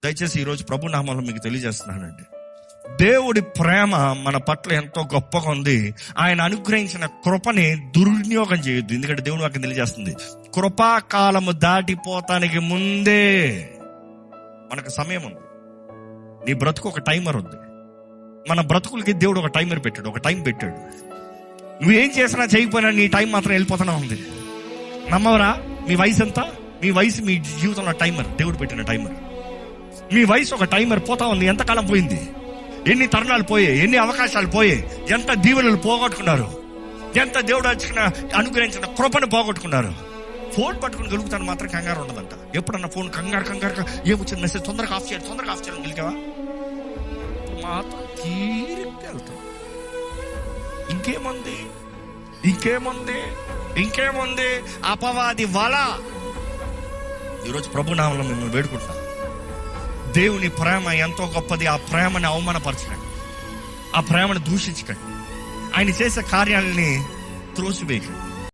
దయచేసి ఈరోజు ప్రభు నామంలో మీకు తెలియజేస్తున్నానండి, దేవుడి ప్రేమ మన పట్ల ఎంతో గొప్పగా ఉంది. ఆయన అనుగ్రహించిన కృపని దుర్వినియోగం చేయొద్దు. ఎందుకంటే దేవుడు వాక్యం తెలియజేస్తుంది, కృపాకాలము దాటిపోతానికి ముందే మనకు సమయం ఉంది. నీ బ్రతుకు ఒక టైమర్ ఉంది. మన బ్రతుకులకి దేవుడు ఒక టైమర్ పెట్టాడు, ఒక టైం పెట్టాడు. నువ్వేం చేసినా చేయకపోయినా నీ టైం మాత్రం వెళ్ళిపోతూనే ఉంది. నమ్మవరా? మీ వయసు ఎంత? మీ వయసు మీ జీవితంలో టైమర్, దేవుడు పెట్టిన టైమర్. మీ వయసు ఒక టైమర్ పోతా ఉంది. ఎంతకాలం పోయింది? ఎన్ని తరుణాలు పోయాయి, ఎన్ని అవకాశాలు పోయాయి, ఎంత దీవెనలు పోగొట్టుకున్నారు, ఎంత దేవుడు అనుగ్రహించిన కృపను పోగొట్టుకున్నారు. ఫోన్ పట్టుకుని గెలుగుతాను మాత్రం కంగారు ఉండదంట. ఎప్పుడన్నా ఫోన్ కంగారు ఏమొచ్చిన మెసేజ్ తొందరగా ఆఫ్ చేయడం గెలికావా మాత్రం తీరిగ్గా వెళ్తాం. ఇంకేముంది అపవాది వల. ఈరోజు ప్రభు నామములో మిమ్మల్ని వేడుకుంటున్నాను, దేవుని ప్రేమ ఎంతో గొప్పది. ఆ ప్రేమని అవమానపరచకండి, ఆ ప్రేమను దూషించకండి, ఆయన చేసే కార్యాలని త్రోసివేయకండి.